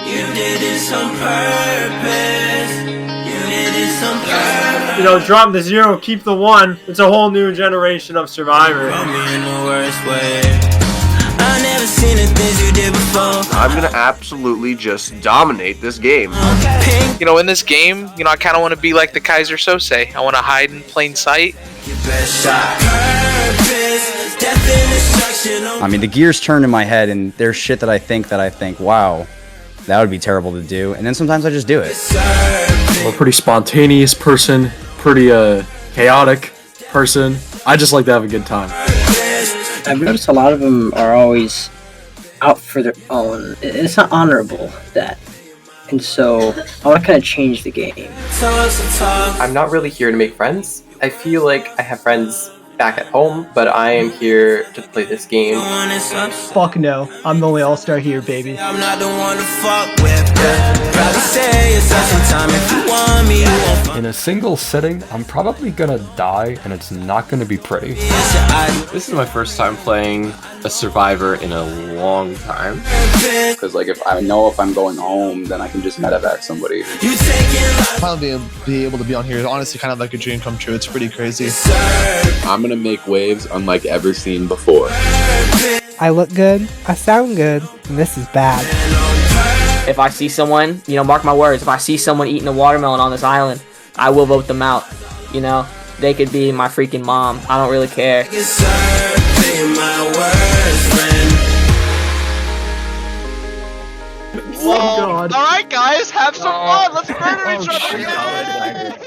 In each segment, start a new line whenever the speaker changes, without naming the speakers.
You did this on purpose. You did this on purpose.
You know, drop the 0, keep the 1. It's a whole new generation of Survivor.
Put me in the worst way. I never seen the things you did before.
I'm gonna absolutely just dominate this game.
You know, in this game, you know, I kind of want to be like the Kaiser Sose. I want to hide in plain sight.
Your best shot. Purpose. Death and destruction.
I mean, the gears turn in my head, and there's shit that I think, wow, that would be terrible to do. And then sometimes I just do it.
I'm a pretty spontaneous person, pretty chaotic person. I just like to have a good time.
I've noticed a lot of them are always out for their own. It's not honorable, that. And so, I want to kind of change the game.
I'm not really here to make friends. I feel like I have friends back at home, but I am here to play this game.
Fuck no, I'm the only all-star here, baby.
I'm not the one to fuck with. Probably say it's time if you want me.
In a single sitting, I'm probably gonna die, and it's not gonna be pretty.
This is my first time playing a Survivor in a long time.
Because, like, if I know if I'm going home, then I can just medevac somebody.
Finally be able to be on here is honestly kind of like a dream come true. It's pretty crazy.
I'm gonna make waves unlike ever seen before.
I look good, I sound good, and this is bad.
If I see someone, you know, mark my words, if I see someone eating a watermelon on this island, I will vote them out. You know, they could be my freaking mom. I don't really care.
Oh, God. Alright, guys, have some fun. Let's murder each other.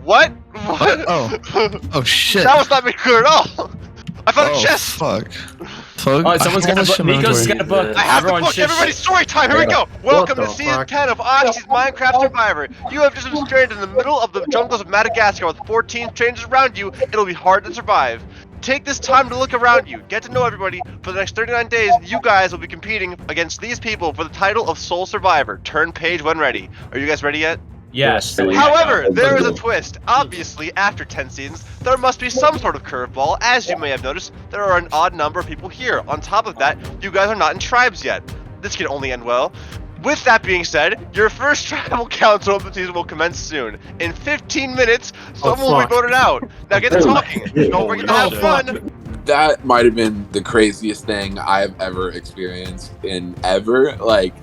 What? What?
Oh shit.
That was not made clear at all. I found a chest.
Fuck.
Oh, someone's got a book. Nikos got a book.
I have the book. Everybody, story time. Here we go. Welcome to season 10 of Oxy's Minecraft Survivor. You have just been stranded in the middle of the jungles of Madagascar with 14 strangers around you. It'll be hard to survive. Take this time to look around you. Get to know everybody. For the next 39 days, you guys will be competing against these people for the title of Sole Survivor. Turn page when ready. Are you guys ready yet?
Yes.
However, there is a twist. Obviously, after 10 seasons, there must be some sort of curveball. As you may have noticed, there are an odd number of people here. On top of that, you guys are not in tribes yet. This can only end well. With that being said, your first tribal council of the season will commence soon. In 15 minutes, someone will be voted out. Now get to talking. Don't forget to have fun.
That might have been the craziest thing I've ever experienced in ever. Like,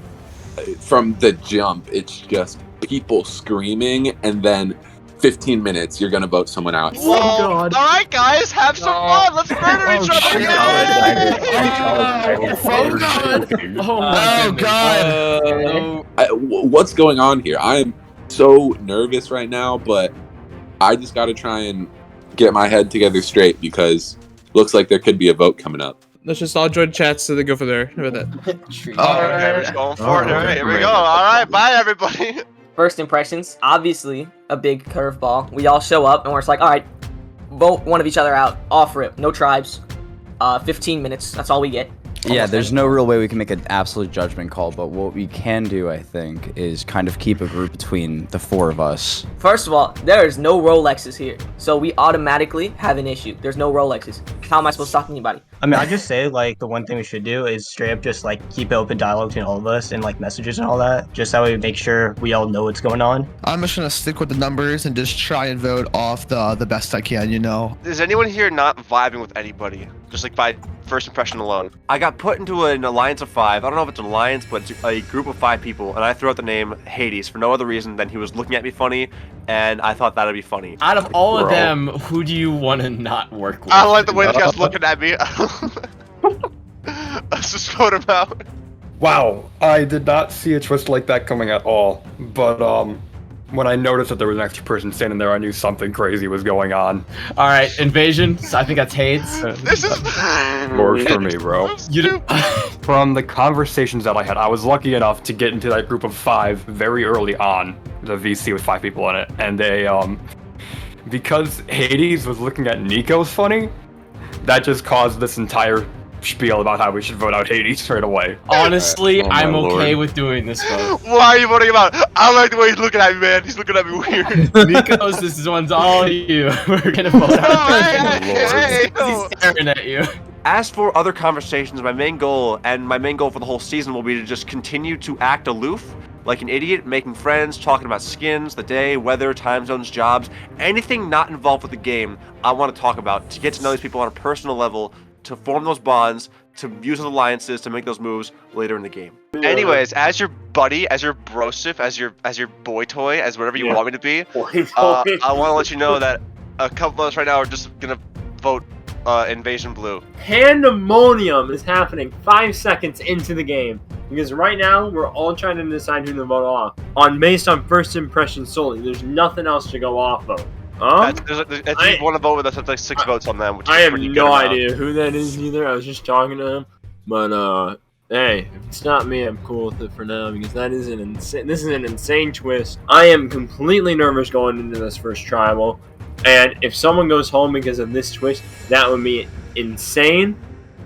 from the jump, it's just people screaming, and then 15 minutes, you're gonna vote someone out.
Oh, God. Alright, guys, have some fun. Let's murder each other.
Oh God.
What's going on here? I am so nervous right now, but I just gotta try and get my head together straight because looks like there could be a vote coming up.
Let's just all join chats so they go for there. How about that?
Alright, going for it. Alright, here we go. Alright, bye everybody.
First impressions, obviously a big curveball. We all show up and we're just like, all right, vote one of each other out. Off rip, no tribes. 15 minutes, that's all we get.
Yeah, there's no real way we can make an absolute judgment call, but what we can do, I think, is kind of keep a group between the 4 of us.
First of all, there is no Rolexes here, so we automatically have an issue. There's no Rolexes. How am I supposed to talk to anybody?
I mean, I just say like the one thing we should do is straight up just like keep open dialogue between all of us and like messages and all that, just that way we make sure we all know what's going on.
I'm just gonna stick with the numbers and just try and vote off the best I can, you know.
Is anyone here not vibing with anybody? Just like by first impression alone. I got put into an alliance of 5. I don't know if it's an alliance, but it's a group of 5 people, and I threw out the name Hades for no other reason than he was looking at me funny, and I thought that'd be funny.
Out of all of them, who do you want to not work with?
I don't like the way this guy's looking at me. Let's just vote him out.
Wow, I did not see a twist like that coming at all. But when I noticed that there was an extra person standing there, I knew something crazy was going on.
All right, invasion. So I think that's Hades.
This is
works for me, bro. From the conversations that I had, I was lucky enough to get into that group of 5 very early on, the VC with 5 people in it, and they because Hades was looking at Nikos funny, that just caused this entire spiel about how we should vote out Hades straight away.
Honestly,
Oh my
I'm okay
lord.
with doing this vote.
Why are you voting him out? I don't like the way he's looking at me, man. He's looking at me weird.
Nikos, this one's all you. We're gonna vote out.
Hey,
He's staring at you.
As for other conversations, my main goal for the whole season will be to just continue to act aloof, like an idiot, making friends, talking about skins, the day, weather, time zones, jobs, anything not involved with the game I want to talk about, to get to know these people on a personal level, to form those bonds, to use those alliances, to make those moves later in the game. Anyways, as your buddy, as your brosif, as your boy toy, as whatever you want me to be, I want to let you know that a couple of us right now are just gonna vote Invasion Blue.
Pandemonium is happening 5 seconds into the game. Because right now, we're all trying to decide who to vote off. Based on first impression solely. There's nothing else to go off of.
If you want to vote with us, that's like 6 votes on them. Which
I
is
have
pretty
no
good
idea who that is either. I was just talking to him. But, hey, if it's not me, I'm cool with it for now. Because this is an insane twist. I am completely nervous going into this first tribal. And if someone goes home because of this twist, that would be insane.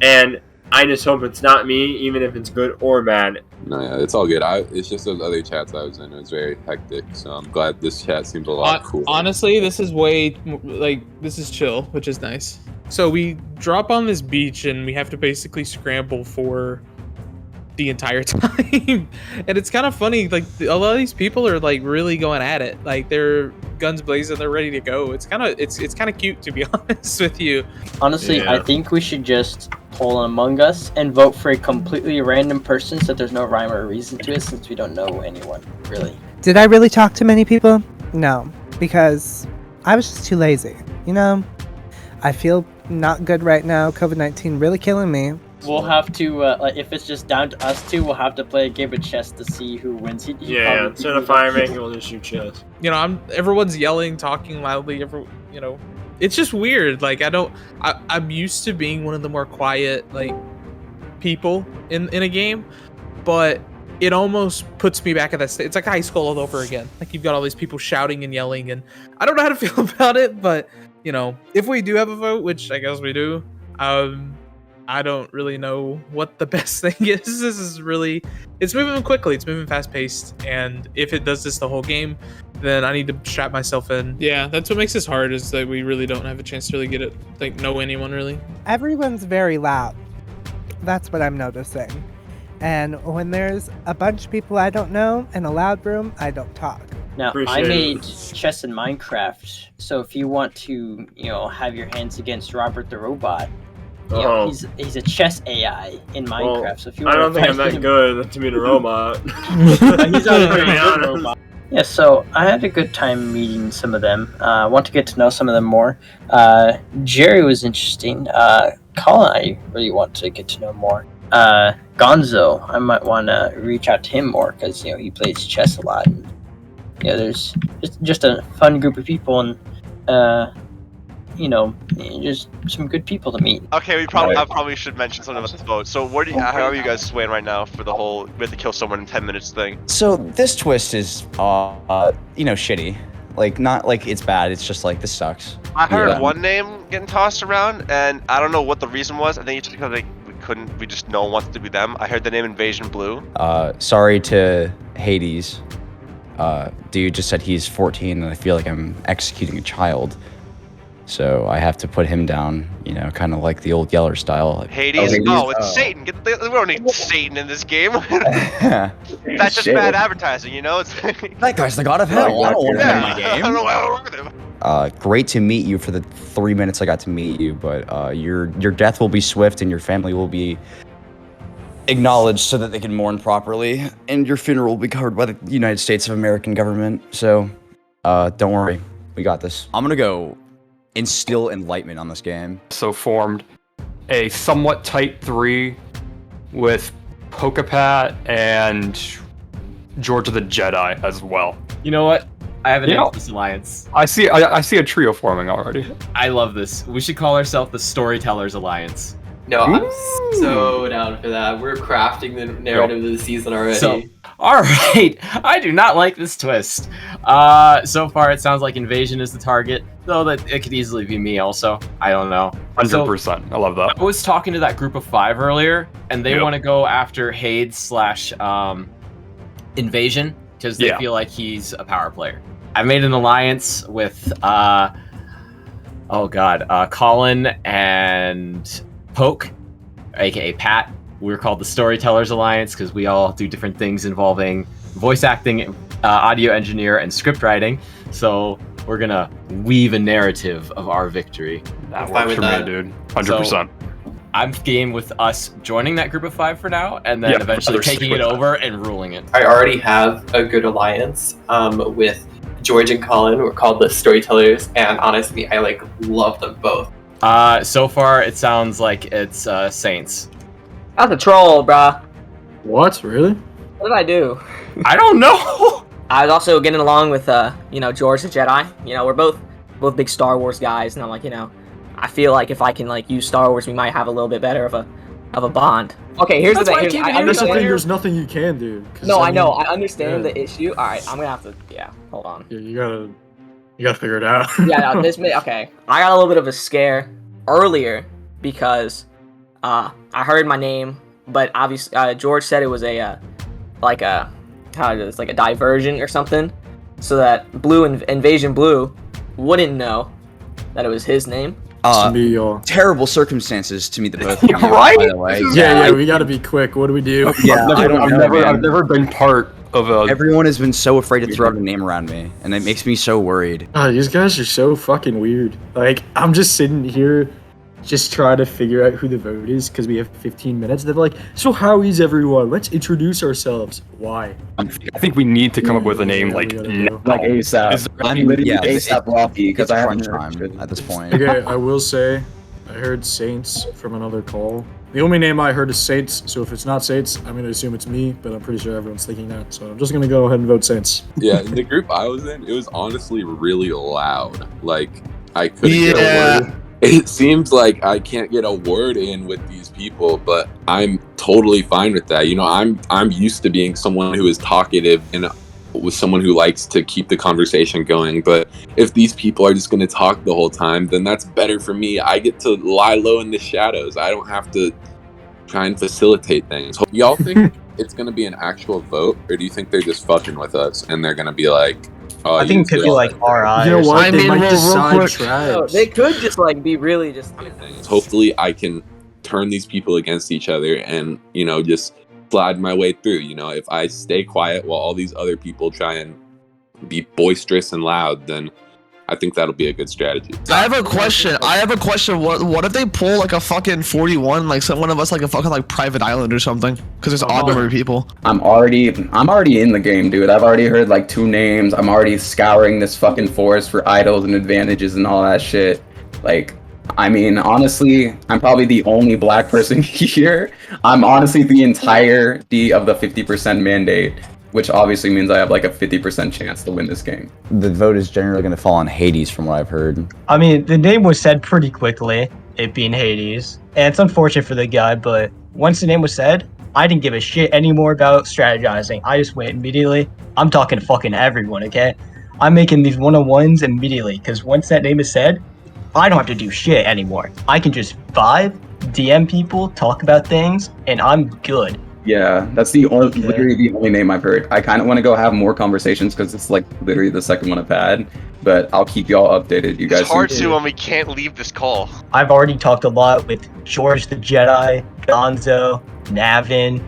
And I just hope it's not me, even if it's good or bad.
No, yeah, it's all good. It's just those other chats I was in. It was very hectic, so I'm glad this chat seems a lot cooler.
Honestly, this is way this is chill, which is nice. So we drop on this beach and we have to basically scramble for the entire time, and it's kind of funny. Like a lot of these people are like really going at it. Like they're guns blazing, they're ready to go. It's kind of cute, to be honest with you.
Honestly, yeah. I think we should just poll an Among Us and vote for a completely random person so there's no rhyme or reason to it, since we don't know anyone, really.
Did I really talk to many people? No, because I was just too lazy. You know, I feel not good right now. COVID-19 really killing me.
We'll have to, if it's just down to us two, we'll have to play a game of chess to see who wins.
Yeah, instead of fire ranking, we'll just shoot chess.
You know, everyone's yelling, talking loudly. You know, it's just weird. Like I'm used to being one of the more quiet like people in a game, but it almost puts me back at that state. It's like high school all over again. Like you've got all these people shouting and yelling, and I don't know how to feel about it. But you know, if we do have a vote, which I guess we do, I don't really know what the best thing is. It's moving quickly. It's moving fast paced. And if it does this the whole game, then I need to strap myself in. Yeah, that's what makes this hard, is that we really don't have a chance to really get it, like know anyone really.
Everyone's very loud. That's what I'm noticing. And when there's a bunch of people I don't know in a loud room, I don't talk.
Now, I made chess in Minecraft. So if you want to, have your hands against Robert the Robot, he's a chess AI in Minecraft.
Well,
so if you
I don't think I'm that good to meet a robot.
He's not a very good robot. Yeah, so I had a good time meeting some of them. I want to get to know some of them more. Jerry was interesting. Collin, I really want to get to know more. Gonzo, I might want to reach out to him more because he plays chess a lot. And, there's just a fun group of people and just some good people to meet.
Okay, I probably should mention something about this vote. So how are you guys swaying right now for the whole we have to kill someone in 10 minutes thing?
So this twist is shitty. Like not like it's bad, it's just like this sucks.
I heard one name getting tossed around and I don't know what the reason was. I think it's because we we just no one wants to be them. I heard the name Invasion Blue.
Sorry to Hades. Dude just said he's 14 and I feel like I'm executing a child. So I have to put him down, you know, kind of like the old Yeller style.
Hades? Oh, it's Satan. We don't need Satan in this game. That's just bad advertising, you know? It's
that guy's the god of hell. I don't want him in my game.
I don't know why I don't work with him.
Great to meet you for the 3 minutes I got to meet you, but your death will be swift and your family will be acknowledged so that they can mourn properly, and your funeral will be covered by the United States of American government. So, don't worry, we got this. I'm gonna go instill enlightenment on this game.
So formed a somewhat tight 3 with Pokepat and George of the Jedi as well.
You know what? I have announced this alliance.
I see a trio forming already.
I love this. We should call ourselves the Storytellers Alliance.
No, I'm so down for that. We're crafting the narrative of the season already.
So, all right. I do not like this twist. So far, it sounds like Invasion is the target, though that it could easily be me also. I don't know.
100%. I love that.
I was talking to that group of 5 earlier, and they want to go after Hades / Invasion because they feel like he's a power player. I've made an alliance with, Collin and Poke, aka Pat. We're called the Storytellers Alliance because we all do different things involving voice acting, audio engineer, and script writing. So we're gonna weave a narrative of our victory.
That works for me, dude. 100%.
So, I'm game with us joining that group of 5 for now, and then eventually taking it over and ruling it.
I already have a good alliance with George and Collin. We're called the Storytellers, and honestly, I love them both.
So far, it sounds like it's Saints.
That's a troll, bruh.
What? Really?
What did I do?
I don't know.
I was also getting along with, George the Jedi. You know, we're both big Star Wars guys, and I'm like, I feel like if I can use Star Wars, we might have a little bit better of a bond. Okay, here's the thing.
There's nothing you can do.
No, I know. I understand the issue. All right, I'm gonna have to. Yeah, hold on.
Yeah, you gotta figure it out.
Yeah, no, okay. I got a little bit of a scare earlier because I heard my name, but obviously George said it was a diversion or something, so that Invasion Blue wouldn't know that it was his name.
Terrible circumstances to meet the both of you,
right?
By the way.
Yeah, we gotta be quick. What do we do?
Yeah,
I've never been part of a...
Everyone has been so afraid to throw out a name around me, and it makes me so worried.
These guys are so fucking weird. I'm just sitting here just trying to figure out who the vote is because we have 15 minutes. They're like, so how is everyone? Let's introduce ourselves. Why?
I think we need to come up with a name like
ASAP. I'm literally ASAP Rocky because I haven't time at this point.
Okay, I will say, I heard Saints from another call. The only name I heard is Saints, so if it's not Saints, I'm going to assume it's me, but I'm pretty sure everyone's thinking that, so I'm just going to go ahead and vote Saints.
Yeah, in the group I was in, it was honestly really loud. I couldn't get a word. It seems like I can't get a word in with these people, but I'm totally fine with that. I'm used to being someone who is talkative and with someone who likes to keep the conversation going. But if these people are just going to talk the whole time, then that's better for me. I get to lie low in the shadows. I don't have to try and facilitate things. Y'all think it's going to be an actual vote, or do you think they're just fucking with us and they're going to be like, oh,
I think it could be like RI.
You know what?
They
might decide tribes.
They could just be really just.
Hopefully, I can turn these people against each other and just slide my way through. If I stay quiet while all these other people try and be boisterous and loud, then I think that'll be a good strategy.
I have a question. What if they pull a fucking 41, one of us a fucking private island or something? Because there's odd number of people.
I'm already in the game, dude. I've already heard 2 names. I'm already scouring this fucking forest for idols and advantages and all that shit. Honestly, I'm probably the only black person here. I'm honestly the entirety of the 50% mandate, which obviously means I have a 50% chance to win this game.
The vote is generally going to fall on Hades from what I've heard.
I mean, the name was said pretty quickly, it being Hades. And it's unfortunate for the guy, but once the name was said, I didn't give a shit anymore about strategizing. I just went immediately. I'm talking to fucking everyone, okay? I'm making these one-on-ones immediately, because once that name is said, I don't have to do shit anymore. I can just vibe DM people, talk about things, and I'm good.
Yeah, that's literally the only name I've heard. I kind of want to go have more conversations because it's like literally the second one I've had. But I'll keep y'all updated. You guys.
It's hard to when we can't leave this call.
I've already talked a lot with George the Jedi, Gonzo, Navin,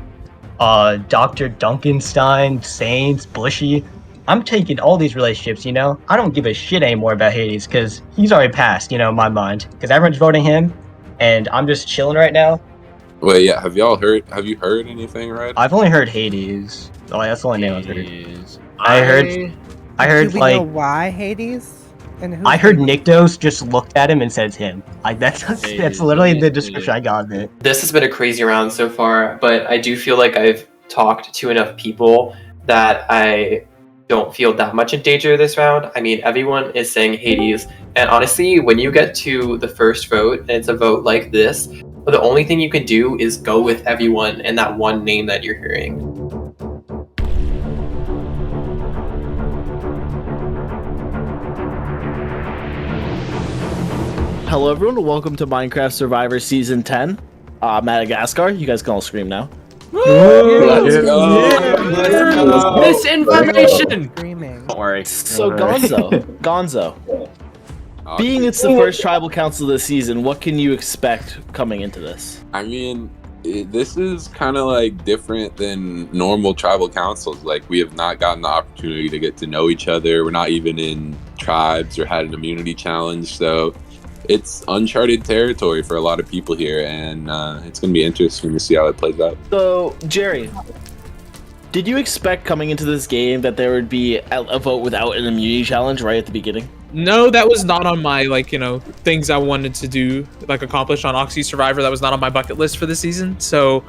Dr. Duncanstein, Saints, Bushie. I'm taking all these relationships, you know? I don't give a shit anymore about Hades because he's already passed, you know, in my mind. Because everyone's voting him, and I'm just chilling right now.
Wait, yeah. Have you heard anything, right?
I've only heard Hades. Oh, that's the only name I've heard. I heard
Do we
like
know why Hades? And who?
I heard Nikos just looked at him and says him. Like that's literally the description I got of it.
This has been a crazy round so far, but I do feel like I've talked to enough people that I don't feel that much in danger this round. I mean, everyone is saying Hades, and honestly, when you get to the first vote, and it's a vote like this, the only thing you can do is go with everyone and that one name that you're hearing.
Hello everyone, welcome to Minecraft Survivor Season 10. Madagascar, you guys can all scream now.
Let's go. Misinformation!
Don't worry. So Gonzo. Being it's the first tribal council this season, what can you expect coming into this?
I mean, this is kind of like different than normal tribal councils. Like, we have not gotten the opportunity to get to know each other. We're not even in tribes or had an immunity challenge. So it's uncharted territory for a lot of people here, and it's going to be interesting to see how it plays out.
So, Jerry, did you expect coming into this game that there would be a vote without an immunity challenge right at the beginning?
No, that was not on my, things I wanted to do, accomplish on Oxy Survivor. That was not on my bucket list for the season. So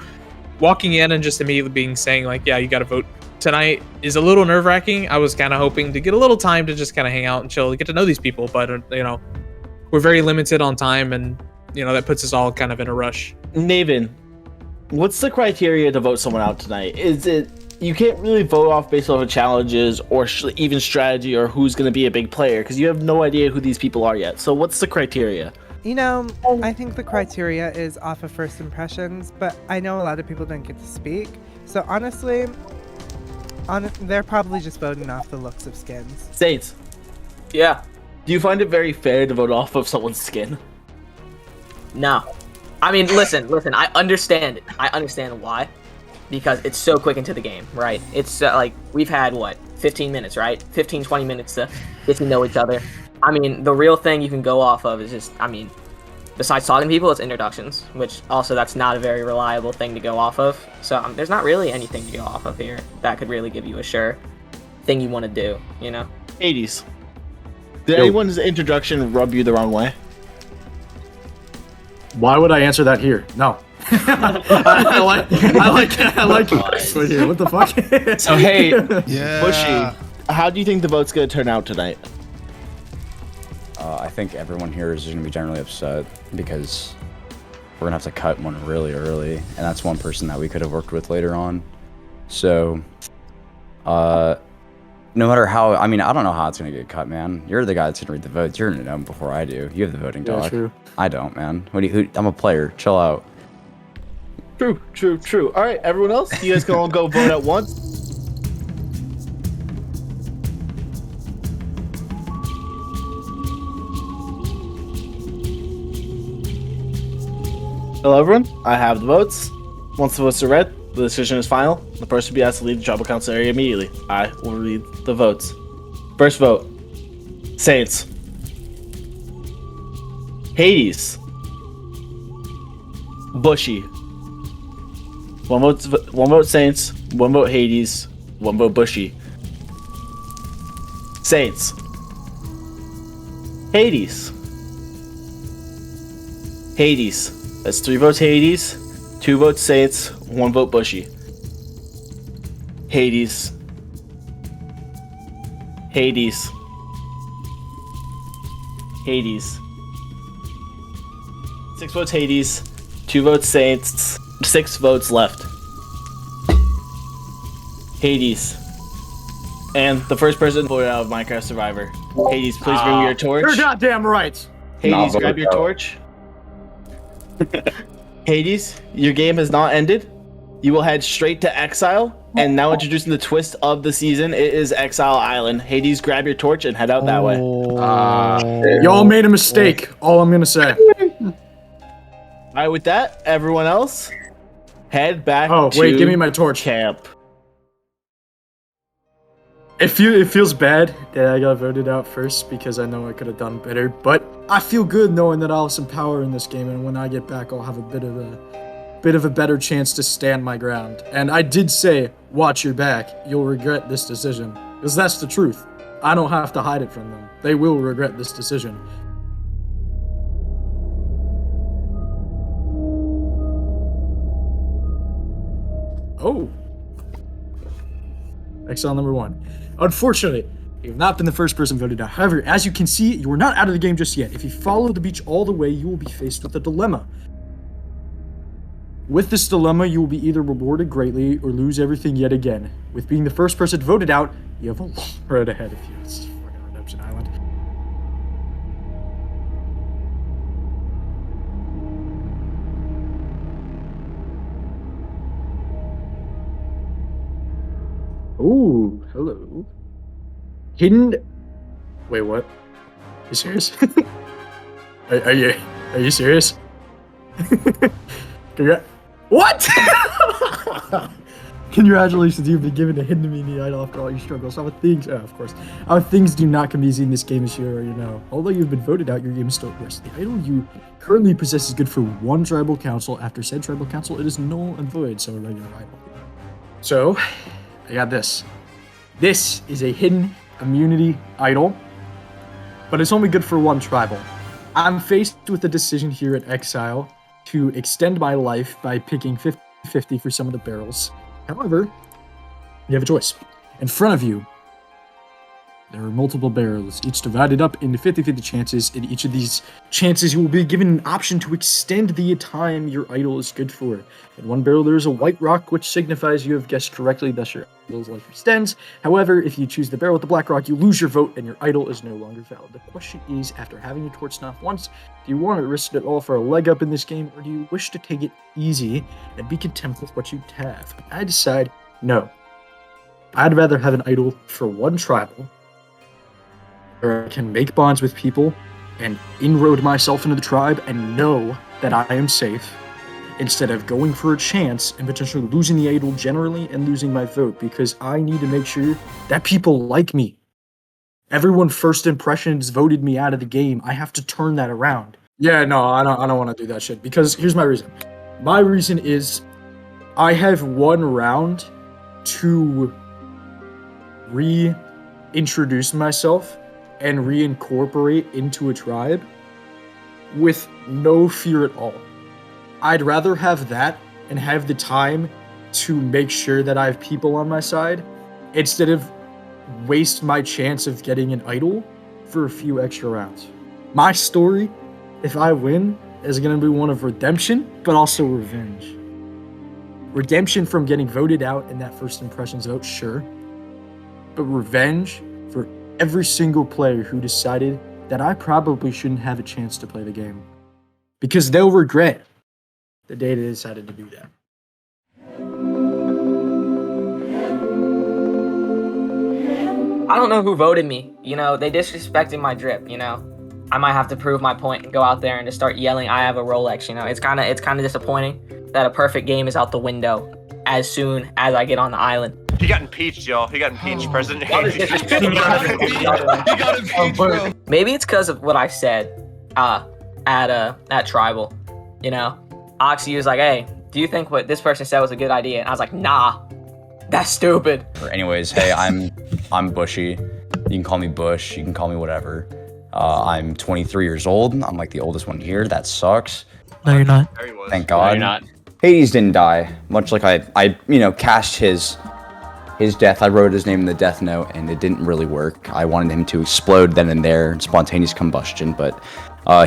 walking in and just immediately saying, yeah, you got to vote tonight is a little nerve-wracking. I was kind of hoping to get a little time to just kind of hang out and chill, get to know these people. But, we're very limited on time, and, that puts us all kind of in a rush.
Navin, what's the criteria to vote someone out tonight? Is it you can't really vote off based off of challenges or even strategy or who's going to be a big player because you have no idea who these people are yet. So what's the criteria?
I think the criteria is off of first impressions, but I know a lot of people didn't get to speak. So honestly, they're probably just voting off the looks of skins.
Saints. Yeah. Do you find it very fair to vote off of someone's skin?
No. I mean, listen, I understand it. I understand why. Because it's so quick into the game, right? It's we've had, 15 minutes, right? 15, 20 minutes to get to know each other. I mean, the real thing you can go off of is just, besides talking to people, it's introductions, which also that's not a very reliable thing to go off of. So there's not really anything to go off of here that could really give you a sure thing you want to do,
Hades. Did anyone's introduction rub you the wrong way?
Why would I answer that here? No. I like it here. What the fuck?
So hey, Bushie, how do you think the vote's gonna turn out tonight?
I think everyone here is going to be generally upset because we're gonna have to cut one really early, and that's one person that we could have worked with later on. So, no matter how, I don't know how it's gonna get cut, man. You're the guy that's gonna read the votes. You're gonna know them before I do. You have the voting dog.
True.
I don't, man. I'm a player. Chill out.
True. All right, everyone else, you guys can all go vote at once. Hello, everyone. I have the votes. Once the votes are read, the decision is final. The person will be asked to leave the tribal council area immediately. I will read the votes. First vote, Saints. Hades. Bushie. One vote Saints, one vote Hades, one vote Bushie. Saints. Hades. That's 3 votes Hades, 2 votes Saints, 1 vote Bushie. Hades. 6 votes Hades, 2 votes Saints, 6 votes left. Hades. And the first person voted out of Minecraft Survivor. Hades, please bring me your torch.
You're goddamn right.
Hades, grab your torch. Hades, your game has not ended. You will head straight to Exile, and now introducing the twist of the season, it is Exile Island. Hades, grab your torch and head out that way.
Y'all made a mistake. All I'm gonna say.
All right, with that, everyone else, head back.
Oh wait, give me my torch.
Camp.
It feels bad that I got voted out first because I know I could have done better, but I feel good knowing that I'll have some power in this game, and when I get back, I'll have a bit of a better chance to stand my ground. And I did say, watch your back. You'll regret this decision, because that's the truth. I don't have to hide it from them. They will regret this decision. Oh. Exile number 1. Unfortunately, you have not been the first person voted out. However, as you can see, you are not out of the game just yet. If you follow the beach all the way, you will be faced with a dilemma. With this dilemma, you will be either rewarded greatly or lose everything yet again. With being the first person voted out, you have a long road ahead of you. It's fucking Redemption Island. Ooh, hello. Hidden. Wait, what? You serious? are you serious? What? Congratulations, you've been given a hidden immunity idol after all your struggles. Our things, of course, our things do not come easy in this game, as you already know. Although you've been voted out, your game is still at risk. The idol you currently possess is good for one tribal council. After said tribal council, it is null and void, so a regular idol. So, I got this. This is a hidden immunity idol, but it's only good for one tribal. I'm faced with a decision here at Exile to extend my life by picking 50-50 for some of the barrels. However, you have a choice. In front of you, there are multiple barrels, each divided up into 50-50 chances. In each of these chances, you will be given an option to extend the time your idol is good for. In one barrel, there is a white rock, which signifies you have guessed correctly, thus your idol's life extends. However, if you choose the barrel with the black rock, you lose your vote, and your idol is no longer valid. The question is, after having your torch snuffed once, do you want to risk it all for a leg up in this game, or do you wish to take it easy and be content with what you have? I decide, no. I'd rather have an idol for one tribal, where I can make bonds with people and inroad myself into the tribe and know that I am safe, instead of going for a chance and potentially losing the idol generally and losing my vote, because I need to make sure that people like me. Everyone first impressions voted me out of the game. I have to turn that around. Yeah, no, I don't want to do that shit, because here's my reason. My reason is I have one round to reintroduce myself and reincorporate into a tribe with no fear at all. I'd rather have that and have the time to make sure that I have people on my side instead of waste my chance of getting an idol for a few extra rounds. My story, if I win, is going to be one of redemption, but also revenge. Redemption from getting voted out in that first impressions vote, sure, but revenge for every single player who decided that I probably shouldn't have a chance to play the game. Because they'll regret the day they decided to do that.
I don't know who voted me. You know, they disrespected my drip, you know. I might have to prove my point and go out there and just start yelling, I have a Rolex, you know. It's kind of disappointing that a perfect game is out the window as soon as I get on the island.
He got impeached, y'all. He got impeached, President.
Maybe it's because of what I said at Tribal. You know, Oxy was like, hey, do you think what this person said was a good idea? And I was like, nah, that's stupid.
Anyways, hey, I'm Bushie. You can call me Bush. You can call me whatever. I'm 23 years old. I'm like the oldest one here. That sucks.
No, you're not.
Thank God.
No, you're not.
Hades didn't die. Much like I cast his death. I wrote his name in the death note, and it didn't really work. I wanted him to explode then and there, spontaneous combustion, but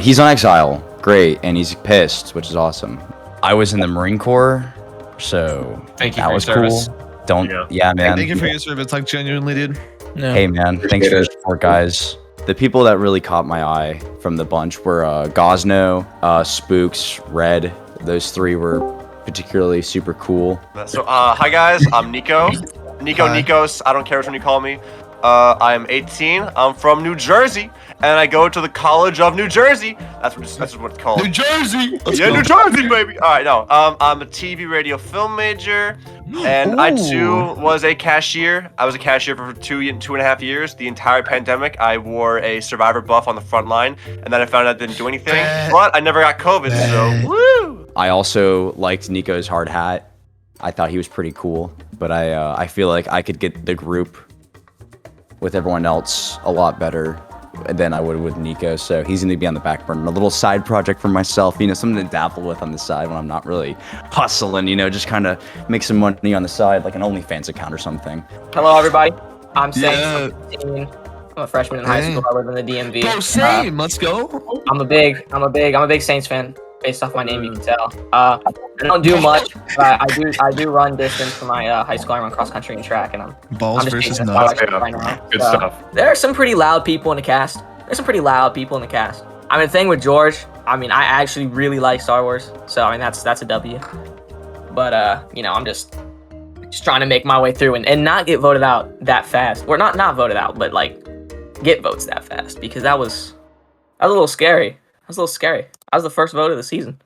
he's on Exile. Great, and he's pissed, which is awesome. I was in the Marine Corps, so
Thank you
that
for
was
your service.
cool. Yeah, man.
Thank you for your service, like genuinely, dude.
No.
Hey, man. Thanks for the support, guys. The people that really caught my eye from the bunch were Gonzo, Spoox, Red, those three were particularly super cool.
So, hi guys, I'm Nico. Nikos, I don't care which one you call me. I'm 18, I'm from New Jersey, and I go to the College of New Jersey. That's what it's called.
New Jersey!
New Jersey, baby! Alright, no, I'm a TV, radio, film major, and I too was a cashier. I was a cashier for 2.5 years. The entire pandemic, I wore a Survivor buff on the front line, and then I found out I didn't do anything, but I never got COVID, so woo!
I also liked Nico's hard hat. I thought he was pretty cool, but I feel like I could get the group with everyone else a lot better than I would with Nico, so he's going to be on the back burner. A little side project for myself, you know, something to dabble with on the side when I'm not really hustling, you know, just kind of make some money on the side, like an OnlyFans account or something.
Hello, everybody. I'm Sam. I'm a freshman in high school. I live in the DMV.
Go same. Let's go.
I'm a big Saints fan. Based off my name, you can tell. I don't do much, but I do run distance for my high school. I run cross country and track, and I'm
balls
just
versus
taking
nuts.
this right now.
Good stuff.
There are some pretty loud people in the cast. I mean, the thing with George, I mean, I actually really like Star Wars, so I mean that's a W. But you know, I'm just trying to make my way through and not get voted out that fast. Or not voted out, but like get votes that fast, because that was a little scary. I was the first vote of the season.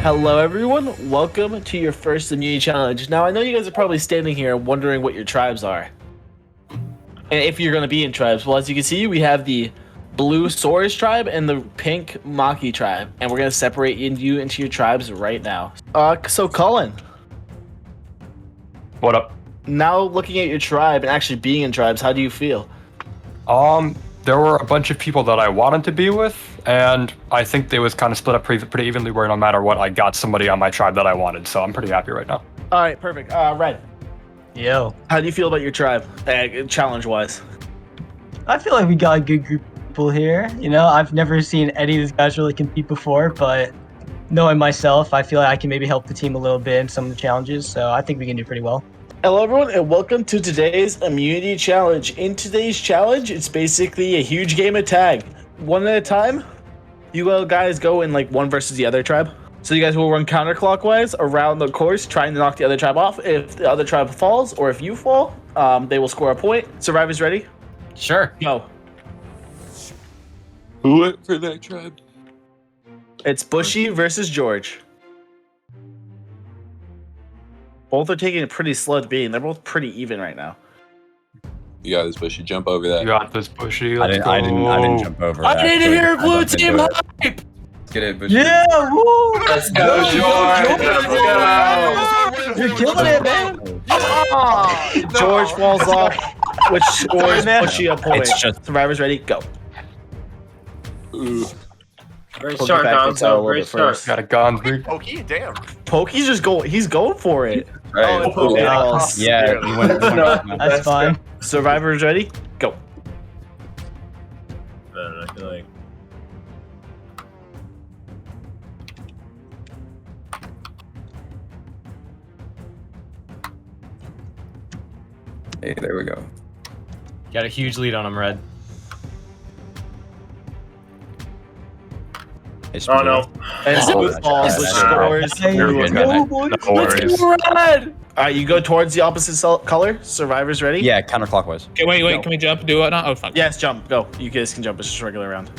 Hello, everyone. Welcome to your first immunity challenge. Now, I know you guys are probably standing here wondering what your tribes are, and if you're going to be in tribes. Well, as you can see, we have the blue Saurus tribe and the pink Maki tribe, and we're going to separate you into your tribes right now. So Collin,
What up?
now looking at your tribe and actually being in tribes, how do you feel?
There were a bunch of people that I wanted to be with, and I think they was kind of split up pretty evenly, where no matter what, I got somebody on my tribe that I wanted, so I'm pretty happy right now.
All right, perfect. Red,
Yo,
how do you feel about your tribe, challenge-wise?
I feel like we got a good group of people here. You know, I've never seen any of these guys really compete before, but knowing myself, I feel like I can maybe help the team a little bit in some of the challenges, so I think we can do pretty well.
Hello, everyone, and welcome to today's immunity challenge. In today's challenge, it's basically a huge game of tag. One at a time, you guys go in like one versus the other tribe. So you guys will run counterclockwise around the course, trying to knock the other tribe off. If the other tribe falls, or if you fall, they will score a point. Survivors ready?
Sure.
Go.
Who went for that tribe?
It's Bushie versus George. Both are taking it pretty slow to beat, and they're both pretty even right now.
You got this, Bushie. Jump over that.
You got this, Bushie.
I didn't jump over.
I didn't hear blue team hype.
Let's get it, Bushie.
Yeah, woo!
Let's go, George. Let's go.
You're killing it, man.
George falls off, which scores Bushie a point.
It's just-
Survivors ready? Go.
Ooh.
Great
Pull
start,
it back inside a
Gonzo.
little
Great
bit
start.
first.
Got a gun, big.
Pokey, damn.
Pokey's just going. He's going for it.
Right.
Oh,
Yeah, he went.
That's fine.
Survivors ready? Go.
I don't know, I feel like
Hey, there we go.
Got a huge lead on him, Red.
Oh no.
And Spoox falls, which scores.
No worries.
Red! Alright, you go towards the opposite color. Survivors ready?
Yeah, counterclockwise.
Okay, wait,
Go.
can we jump? Do it now? Oh, fuck.
Yes, jump. Go. You guys can jump. It's just a regular round.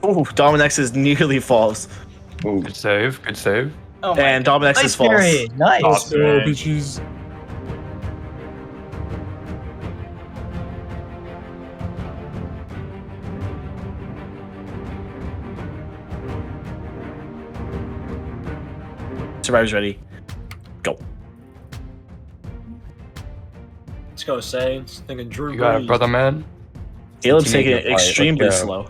Ooh, Dominexis nearly falls.
Good save. Good save.
Oh
And Dominexis
nice,
falls.
Fury. Nice.
Awesome.
bitches.
Survivors ready? Go.
Let's go, Saints. Thinking Drew
You got it,
Brees.
brother man.
Caleb's taking it
Continue to fight.
extremely
Let's go.
slow.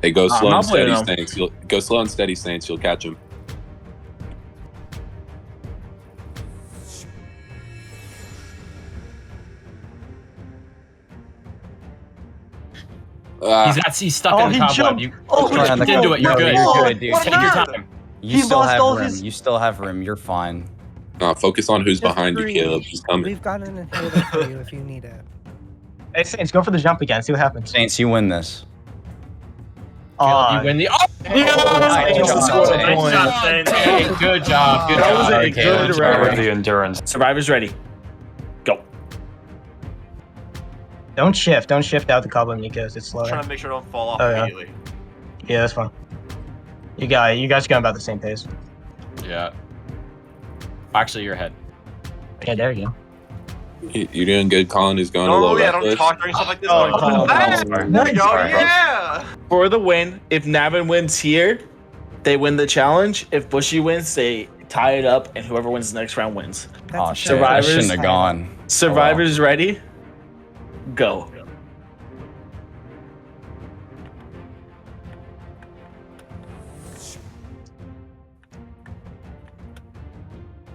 Hey, go
I'm
slow
not
and steady,
blaming him.
Saints. Go slow and steady, Saints. You'll catch him.
He's stuck in the cobweb. You jump into it. You're good.
You're good, dude.
Take your time.
You still have room. You still have room. You're fine.
Focus on who's
Just
behind you,
breathe.
Caleb. He's coming.
We've got an inhaler for you if you need it.
Hey, Saints, go for the jump again. See what happens.
Saints, you win this.
You win the. Good job.
That was a good round.
The endurance.
Survivor's ready. Go.
Don't shift out the cobweb, Nikos. It's slow.
Trying to make sure I don't fall off
Oh, yeah.
immediately.
Yeah, that's fine. You guys are going about the same pace.
Yeah. Actually, you're ahead.
Yeah, there you go.
You're doing good, Collin. He's going a little
Normally I don't
reckless.
talk during stuff like this.
Yeah. For the win, if Navin wins here, they win the challenge. If Bushie wins, they tie it up, and whoever wins the next round wins.
Oh shit! I shouldn't have gone.
Survivor's ready. Go.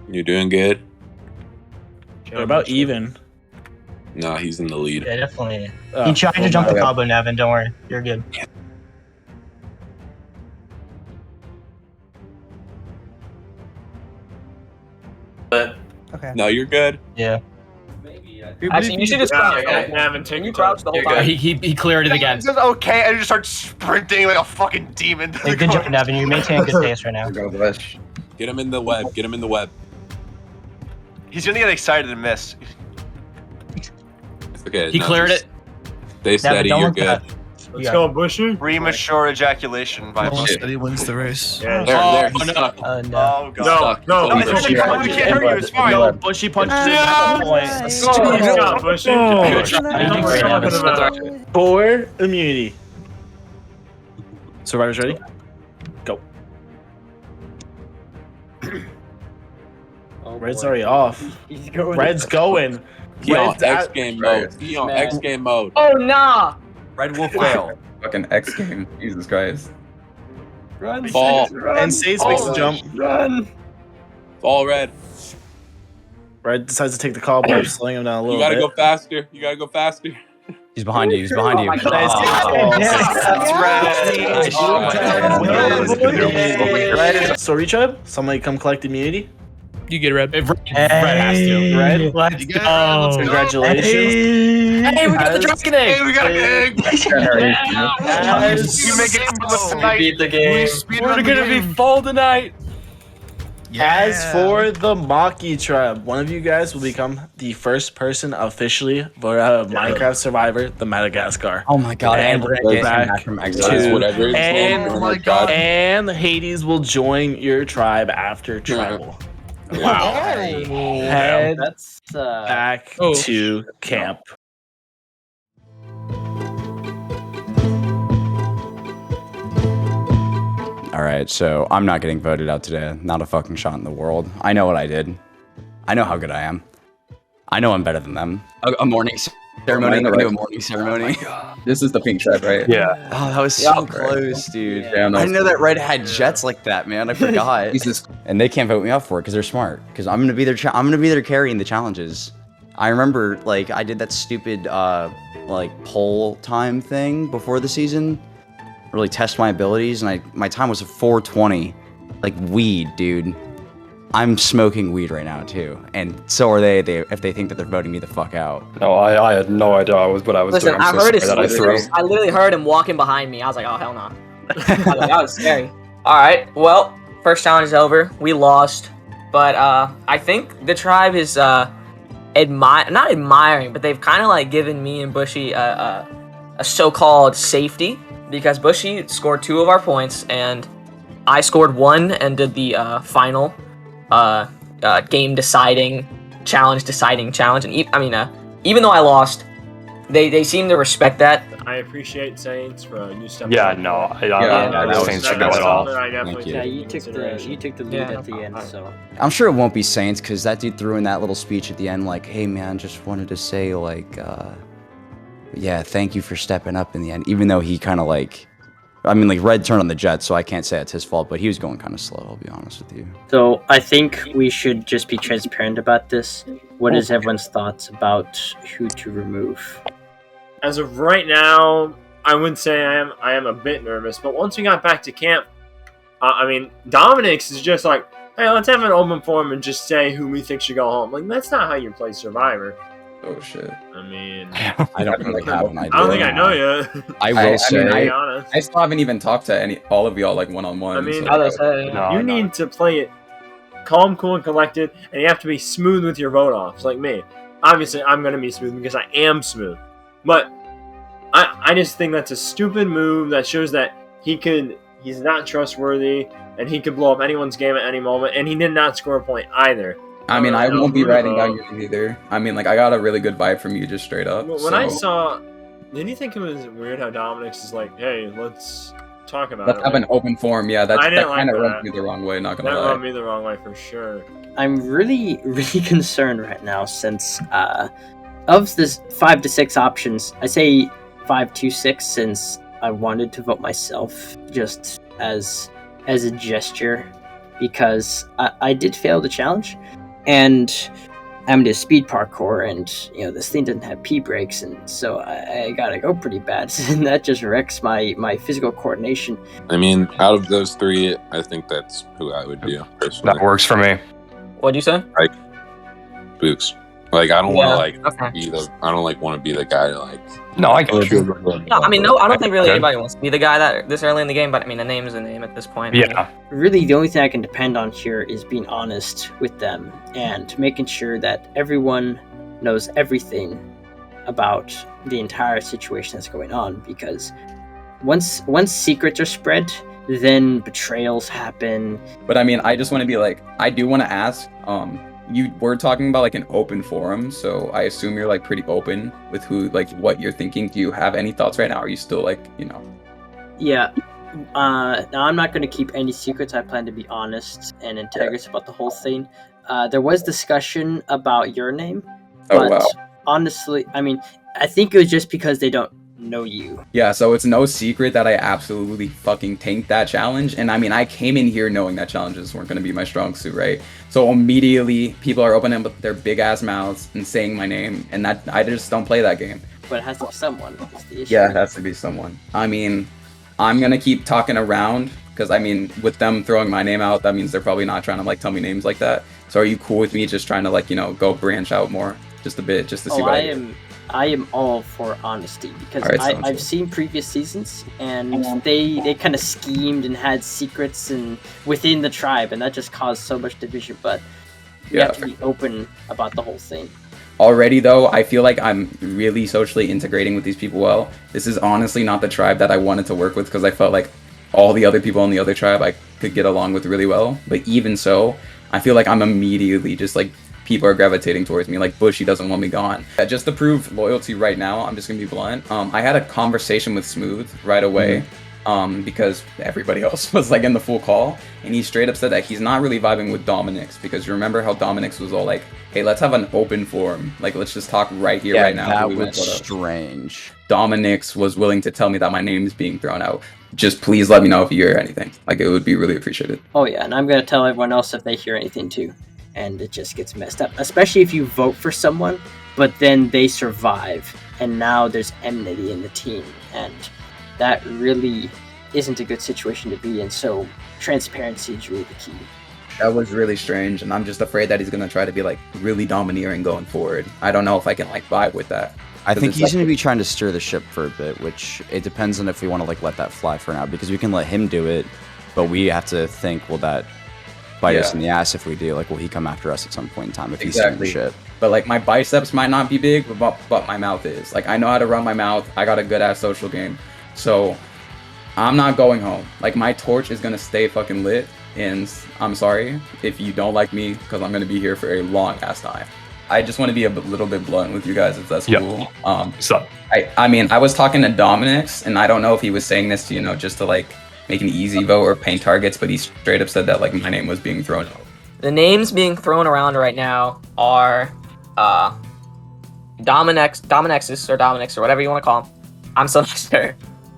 You're doing good.
They're about even.
No, he's in the lead.
Yeah, definitely. You tried to jump the cobweb, Navin. Don't worry. You're good.
Okay.
No, you're good.
Yeah.
Actually, you should just crouch.
Take
you crouch the whole
You're good.
time.
He cleared it again.
This is okay, and I just start sprinting like a fucking demon.
Hey, good job, Navin. You're maintaining good pace right now.
Get him in the web. Get him in the web.
He's gonna get excited and miss.
It's okay.
He cleared it.
Stay steady.
don't
You're
look
good.
at
Let's go, Bushie.
Premature ejaculation by
Shit.
He wins the race.
Yeah.
There, he's stuck.
No.
Oh
He's
god.
stuck.
No,
He's
no,
stuck.
no,
We can't hurt you. It's fine.
No, Bushie punches it at that point.
Good job, Bushie. Good job. I know what you're talking about.
For immunity. Survivor's ready. Go. Red's already off. Red's going.
He on
Red's
X
at-
game mode. He on X game mode.
Oh nah!
Red will fail.
Fucking X game. Jesus Christ.
Run.
Fall.
And Saints makes the jump.
Run. Fall, Red.
Red decides to take the call by slowing him down a little
You gotta
bit.
go faster. You gotta go faster.
He's behind you. He's behind you.
Story tribe? Somebody come collect immunity?
You get red.
Red has to.
Red? Let's go. Congratulations.
Hey, we got the dragon egg.
Hey, we got an egg.
As,
You make it from the
We beat the game.
we're gonna be full tonight. As for the Maki tribe, one of you guys will become the first person officially voted out of Minecraft Survivor the Madagascar.
Oh my god! And we're
we're
getting
back
back from
Guys,
Exile.
whatever his name.
And,
Oh my god.
and Hades will join your tribe after tribal.
Wow.
Head
That's
back
Oh.
to camp.
All right, so I'm not getting voted out today. Not a fucking shot in the world. I know what I did. I know how good I am. I know I'm better than them. A morning ceremony.
Mine are
We're gonna do a
right.
morning ceremony.
This is the pink tribe, right?
Yeah.
Oh, that was so close, dude.
Yeah,
I didn't know that Red had jets like that, man. I forgot.
Jesus.
And they can't vote me out for it because they're smart. Because I'm gonna be their I'm gonna be their carry in the challenges. I remember like I did that stupid like poll time thing before the season, really test my abilities, and my time was 4:20, like weed, dude. I'm smoking weed right now too, and so are they. If they think that they're voting me the fuck out.
No, I had no idea what I was
Listen,
doing.
I
I'm so
heard
sorry that I threw.
I literally heard him walking behind me. I was like, oh hell no. That was scary. All right, well, first challenge is over. We lost, but I think the tribe is not admiring, but they've kind of like given me and Bushie a so-called safety because Bushie scored 2 of our points and I scored 1 and did the final game deciding challenge, and even though I lost, they seem to respect that.
I appreciate Saints for you stepping
Yeah,
up.
no, I
that
don't
was-
think
That's
so at all.
something I definitely
Thank you.
take
yeah.
into
You
consideration.
took the lead
Yeah.
at the end, so
I'm sure it won't be Saints because that dude threw in that little speech at the end, like, "Hey man, just wanted to say like, yeah, thank you for stepping up in the end." Even though he kind of like, like Red turned on the jet, so I can't say it's his fault, but he was going kind of slow. I'll be honest with you.
So I think we should just be transparent about this. What is everyone's thoughts about who to remove?
As of right now, I would say I am a bit nervous, but once we got back to camp, I mean, Dominexis is just like, hey, let's have an open forum and just say who we think should go home. Like, that's not how you play Survivor.
Oh shit.
I mean,
I don't really have an idea.
I don't think I know you.
I will say,
I still haven't even talked to all of y'all like one-on-one.
I mean,
so.
you need to play it calm, cool, and collected, and you have to be smooth with your vote offs, like me. Obviously, I'm gonna be smooth because I am smooth, but I just think that's a stupid move that shows that he's not trustworthy, and he could blow up anyone's game at any moment, and he did not score a point either.
I mean, I won't be writing down your name either. I mean, like, I got a really good vibe from you just straight up.
When I saw, didn't you think it was weird how Dominix is like, hey, let's talk about
Let's
it?
have an open forum. Yeah, that kind of
like
rubbed me the wrong way, not gonna
That
lie.
rubbed me the wrong way for sure.
I'm really concerned right now since of this 5 to 6 options, I say 5 to 6 since I wanted to vote myself just as a gesture because I did fail the challenge and I'm into speed parkour and this thing doesn't have P brakes and so I gotta go pretty bad and that just wrecks my physical coordination.
I mean, out of those 3, I think that's who I would do personally.
That works for me.
What'd you say?
Like Spoox. Like I don't want to
okay.
be the. I don't want to be the guy to like.
No, I get you.
No, I mean, no, I don't think really anybody wants to be the guy that this early in the game, but I mean, a name is a name at this point.
Yeah.
Really, the only thing I can depend on here is being honest with them and making sure that everyone knows everything about the entire situation that's going on. Because once secrets are spread, then betrayals happen.
But I mean, I just want to be like, I do want to ask. You were talking about like an open forum, so I assume you're like pretty open with what you're thinking. Do you have any thoughts right now? Are you still like,
Yeah. Now I'm not going to keep any secrets. I plan to be honest and integrous about the whole thing. There was discussion about your name, but honestly, I mean, I think it was just because they don't know you.
Yeah, so it's no secret that I absolutely fucking tanked that challenge. And I mean, I came in here knowing that challenges weren't going to be my strong suit, right? So immediately people are opening up their big ass mouths and saying my name, and that I just don't play that game.
But it has to be someone. That's the issue.
Yeah, it has to be someone. I mean, I'm going to keep talking around because I mean, with them throwing my name out, that means they're probably not trying to like tell me names like that. So are you cool with me just trying to like, go branch out more just a bit just to see what I do?
I am all for honesty because I've seen previous seasons and they kind of schemed and had secrets and within the tribe and that just caused so much division. But you have to be open about the whole thing.
Already though, I feel like I'm really socially integrating with these people well. This is honestly not the tribe that I wanted to work with because I felt like all the other people in the other tribe I could get along with really well. But even so, I feel like I'm immediately just like people are gravitating towards me, like Bushie doesn't want me gone. Just to prove loyalty right now, I'm just gonna be blunt. I had a conversation with Smooth right away because everybody else was like in the full call, and he straight up said that he's not really vibing with Dominix because you remember how Dominix was all like, hey, let's have an open forum, like let's just talk right here, right now.
That was strange.
Dominix was willing to tell me that my name is being thrown out. Just please let me know if you hear anything. Like it would be really appreciated.
Oh yeah, and I'm gonna tell everyone else if they hear anything too. And it just gets messed up, especially if you vote for someone, but then they survive, and now there's enmity in the team, and that really isn't a good situation to be in, so transparency is really the key.
That was really strange, and I'm just afraid that he's going to try to be, like, really domineering going forward. I don't know if I can, like, vibe with that.
I think he's going to be trying to steer the ship for a bit, which it depends on if we want to, like, let that fly for now, because we can let him do it, but we have to think, will that bite us in the ass if we do? Like, will he come after us at some point in time if he's steering the ship?
But, like, my biceps might not be big, but my mouth is. Like, I know how to run my mouth. I got a good-ass social game. So, I'm not going home. Like, my torch is going to stay fucking lit. And I'm sorry if you don't like me, because I'm going to be here for a long-ass time. I just want to be a little bit blunt with you guys, if that's cool. I mean, I was talking to Dominix, and I don't know if he was saying this to, just to, like, make an easy vote or paint targets, but he straight up said that, like, my name was being thrown out.
The names being thrown around right now are Dominexis or Dominix or whatever you want to call him. I'm Sylvester.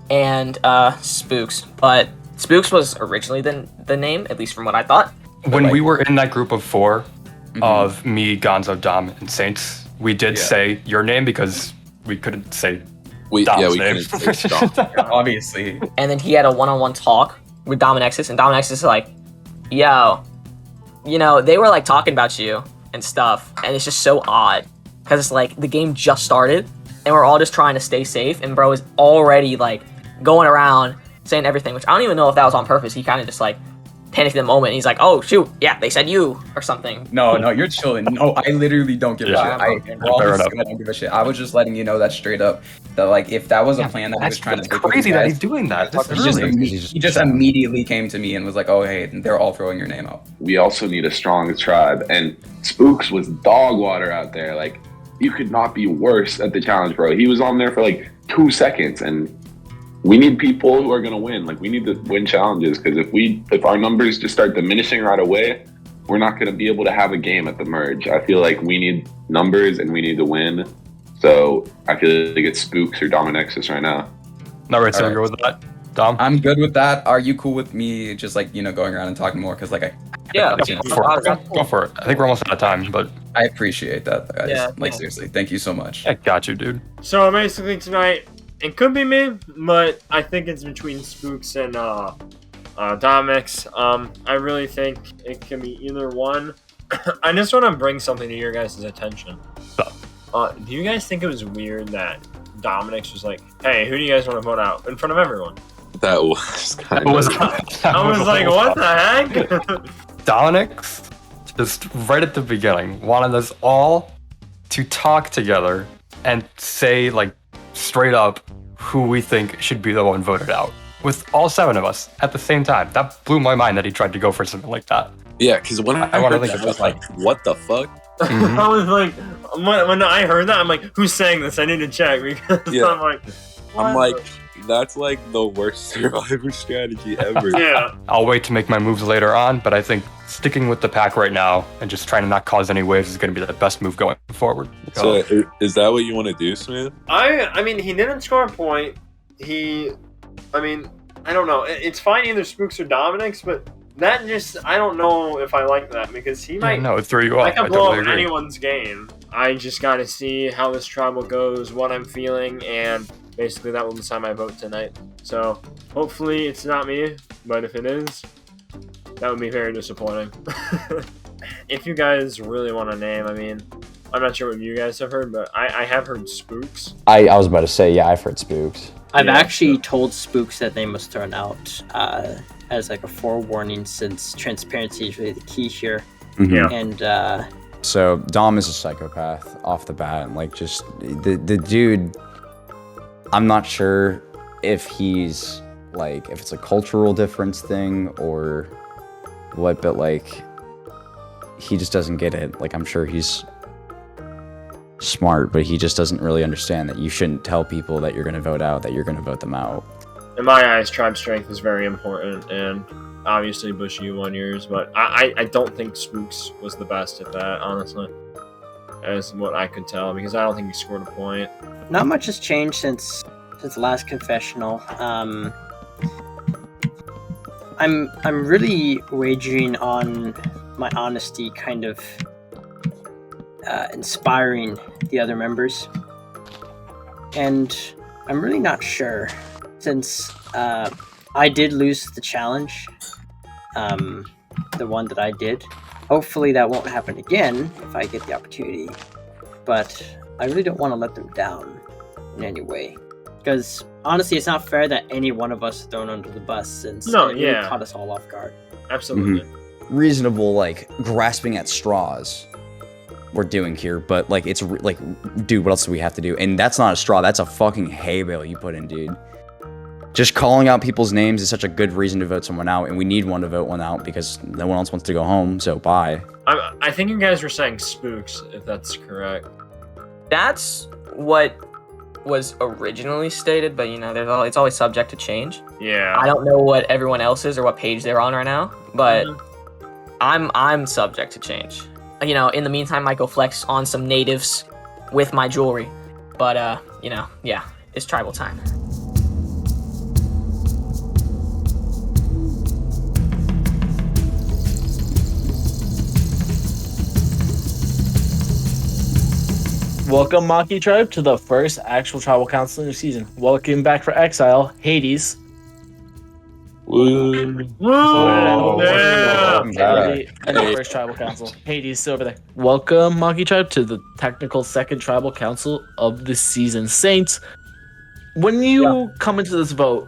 And Spoox. But Spoox was originally the name, at least from what I thought.
When we were in that group of 4 of me, Gonzo, Dom, and Saints, we did say your name because we couldn't say
we
Dom's
couldn't say Dom.
Obviously.
And then he had a one-on-one talk with Dominexis, and Dominexis is like, yo, you know, they were like talking about you and stuff, and it's just so odd because it's like the game just started and we're all just trying to stay safe, and bro is already like going around saying everything, which I don't even know if that was on purpose. He kind of just like panicked in the moment, and he's like, oh shoot, yeah, they said you or something.
No, you're chilling. No, I literally don't give a shit. I don't give a shit. I was just letting you know that straight up. That like if that was a plan that he was trying to do,
crazy that he's doing that.
He just immediately came to me and was like, "Oh hey, they're all throwing your name out."
We also need a strong tribe, and Spoox was dog water out there. Like you could not be worse at the challenge, bro. He was on there for like 2 seconds, and we need people who are gonna win. Like we need to win challenges, because if our numbers just start diminishing right away, we're not gonna be able to have a game at the merge. I feel like we need numbers and we need to win. So I feel like it's Spoox or Dominexis right now.
Not right, so go with that. Dom?
I'm good with that. Are you cool with me just like, going around and talking more? Because like
Yeah.
Go for it. I think we're almost out of time, but
I appreciate that, guys.
Yeah.
Like seriously, thank you so much.
I got you, dude.
So basically tonight, it could be me, but I think it's between Spoox and Domix. I really think it can be either one. I just want to bring something to your guys' attention. Do you guys think it was weird that Dominix was like, hey, who do you guys want to vote out in front of everyone?
That was kind
I was like, what the heck?
Dominix, just right at the beginning, wanted us all to talk together and say, like, straight up who we think should be the one voted out. With all 7 of us at the same time. That blew my mind that he tried to go for something like that.
Yeah, because when I
want to
heard
think
that, I was like, what the fuck?
I was like, when I heard that, I'm like, who's saying this? I need to check, because
Yeah.
I'm
like, that's like the worst Survivor strategy ever.
Yeah.
I'll wait to make my moves later on, but I think sticking with the pack right now and just trying to not cause any waves is going to be the best move going forward.
So is that what you want to do, Smith?
I mean, he didn't score a point. I don't know. It's fine either Spoox or Dominix, but that just, I don't know if I like that, because he might...
No, it threw you off.
I can
I
blow
totally
up
agree.
anyone's game. I just gotta see how this tribal goes, what I'm feeling, and basically that will decide my vote tonight. So, hopefully it's not me, but if it is, that would be very disappointing. If you guys really want a name, I mean, I'm not sure what you guys have heard, but I have heard Spoox.
I was about to say, yeah, I've heard Spoox.
I've actually told Spoox that they must thrown out as like a forewarning, since transparency is really the key here.
Mhm.
And
So Dom is a psychopath off the bat. Like, just the dude. I'm not sure if he's like, if it's a cultural difference thing or what, but like, he just doesn't get it. Like, I'm sure he's smart, but he just doesn't really understand that you shouldn't tell people that you're going to vote out, that you're going to vote them out.
In my eyes, tribe strength is very important, and obviously Bushie won yours, but I don't think Spoox was the best at that, honestly, as what I could tell, because I don't think he scored a point.
not much has changed since the last confessional. I'm really wagering on my honesty kind of inspiring the other members, and I'm really not sure, since I did lose the challenge, the one that I did. Hopefully that won't happen again if I get the opportunity, but I really don't want to let them down in any way, because honestly it's not fair that any one of us is thrown under the bus, since it really caught us all off guard.
Absolutely.
Reasonable, like, grasping at straws we're doing here, but like, it's like, dude, what else do we have to do? And that's not a straw, that's a fucking hay bale you put in, dude. Just calling out people's names is such a good reason to vote someone out, and we need one to vote one out because no one else wants to go home, so bye.
I think you guys were saying Spoox, if that's correct.
That's what was originally stated, but you know, it's always subject to change.
Yeah.
I don't know what everyone else is or what page they're on right now, but I'm subject to change. You know, in the meantime, I might go flex on some natives with my jewelry, but you know, yeah, it's tribal time.
Welcome, Monkey Tribe, to the first actual tribal council in the season. Welcome back for Exile, Hades.
Woo!
Yeah.
Yeah.
And the first tribal council. Hades, still over there. Welcome, Monkey Tribe, to the technical second tribal council of the season. Saints, when you come into this vote,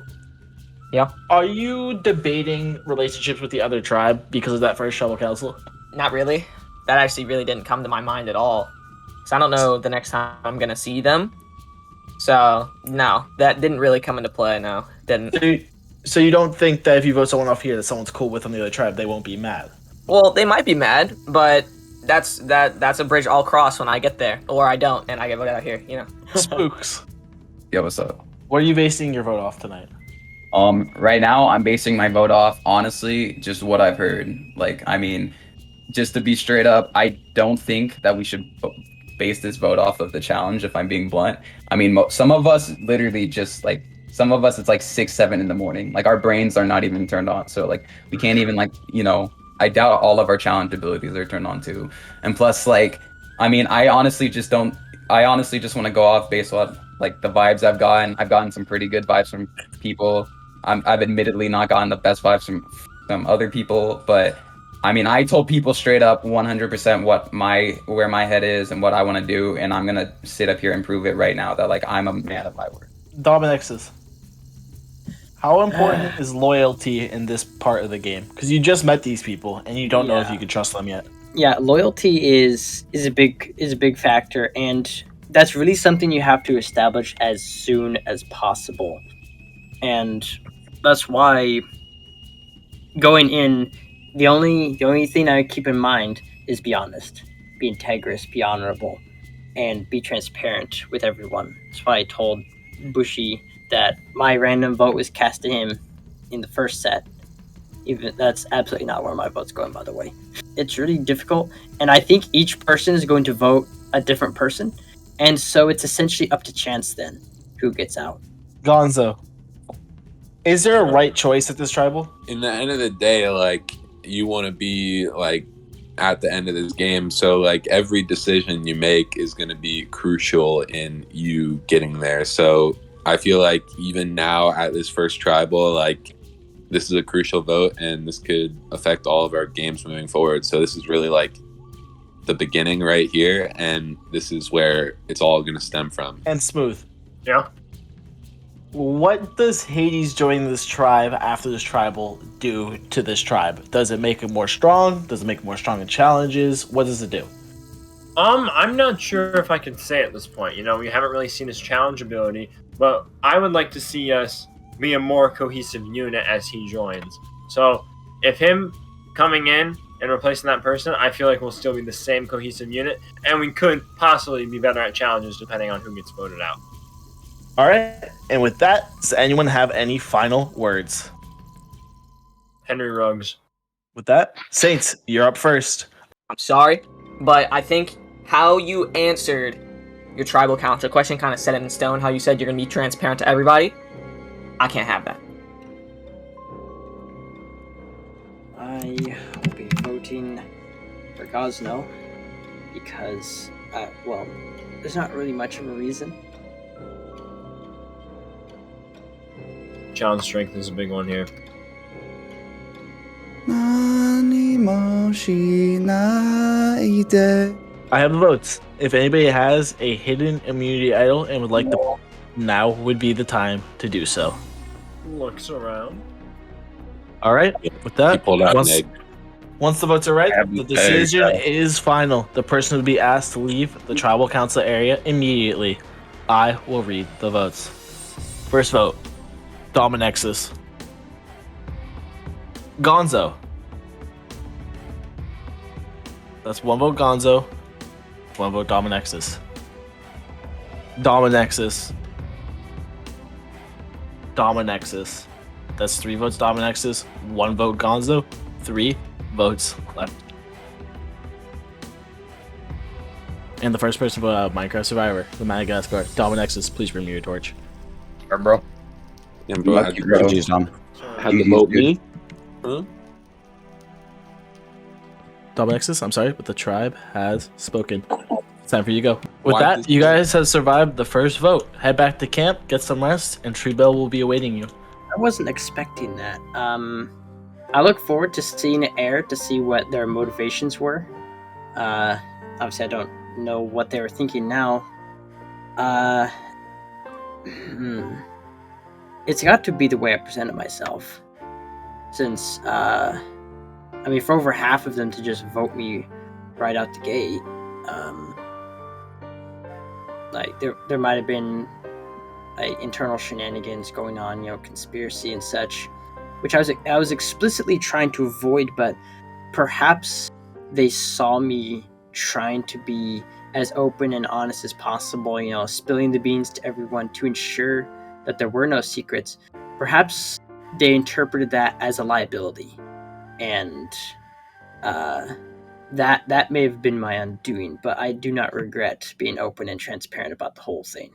are you debating relationships with the other tribe because of that first tribal council?
Not really. That actually really didn't come to my mind at all. So I don't know the next time I'm gonna see them. So no, that didn't really come into play. No, didn't.
So you don't think that if you vote someone off here that someone's cool with on the other tribe, they won't be mad?
Well, they might be mad, but that's a bridge I'll cross when I get there, or I don't, and I get voted out here. You know.
Spoox.
Yo, what's up?
What are you basing your vote off tonight?
Right now I'm basing my vote off, honestly, just what I've heard. Like, I mean, just to be straight up, I don't think that we should base this vote off of the challenge, if I'm being blunt. I mean, some of us literally just, like, some of us, it's like 6, 7 in the morning. Like, our brains are not even turned on. So, like, we can't even, like, you know, I doubt all of our challenge abilities are turned on too. And plus, like, I mean, I honestly just want to go off based on, like, the vibes I've gotten. I've gotten some pretty good vibes from people. I've admittedly not gotten the best vibes from some other people, but I mean, I told people straight up 100% where my head is and what I want to do, and I'm gonna sit up here and prove it right now that, like, I'm a man of my word.
Dominexis, how important is loyalty in this part of the game? Because you just met these people and you don't know if you can trust them yet.
Yeah, loyalty is a big factor, and that's really something you have to establish as soon as possible. And that's why going in, the only thing I keep in mind is be honest, be integrous, be honorable, and be transparent with everyone. That's why I told Bushie that my random vote was cast to him in the first set. Even that's absolutely not where my vote's going, by the way. It's really difficult, and I think each person is going to vote a different person, and so it's essentially up to chance then who gets out.
Gonzo, is there a right choice at this tribal?
In the end of the day, like, you want to be, like, at the end of this game, so, like, every decision you make is going to be crucial in you getting there. So I feel like even now at this first tribal, like, this is a crucial vote, and this could affect all of our games moving forward. So this is really, like, the beginning right here, and this is where it's all going to stem from.
And Smooth.
Yeah.
What does Hades joining this tribe after this tribal do to this tribe? Does it make it more strong? Does it make it more strong in challenges? What does it do?
I'm not sure if I can say at this point. You know, we haven't really seen his challenge ability, but I would like to see us be a more cohesive unit as he joins. So if him coming in and replacing that person, I feel like we'll still be the same cohesive unit, and we could possibly be better at challenges depending on who gets voted out.
All right, and with that, does anyone have any final words?
Henry Ruggs.
With that, Saints, you're up first.
I'm sorry, but I think how you answered your tribal council question kind of set it in stone. How you said you're going to be transparent to everybody. I can't have that.
I will be voting for Gonzo because, well, there's not really much of a reason.
Challenge strength is a big one here.
I have the votes. If anybody has a hidden immunity idol and would like to, now would be the time to do so.
Looks around.
All right, with that,
pulled out an egg.
Once the votes are right, the decision is final. The person will be asked to leave the tribal council area immediately. I will read the votes. First vote, Dominexis. Gonzo. That's one vote Gonzo, one vote Dominexis. Dominexis. Dominexis. That's 3 votes Dominexis, 1 vote Gonzo, 3 votes left. And the first person to vote out, Minecraft Survivor Madagascar. Dominexis, please bring me your torch.
Sure, bro. Yeah, bro. Had to vote me. Huh?
Dominexis, I'm sorry, but the tribe has spoken. It's time for you to go. With
Why
that,
this-
you guys have survived the first vote. Head back to camp, get some rest, and Tree Bell will be awaiting you.
I wasn't expecting that. I look forward to seeing it air to see what their motivations were. Obviously, I don't know what they were thinking now. It's got to be the way I presented myself. Since, I mean, for over half of them to just vote me right out the gate, like, there might have been, like, internal shenanigans going on, you know, conspiracy and such, which I was explicitly trying to avoid, but perhaps they saw me trying to be as open and honest as possible, you know, spilling the beans to everyone to ensure that there were no secrets. Perhaps they interpreted that as a liability, and that may have been my undoing, but I do not regret being open and transparent about the whole thing.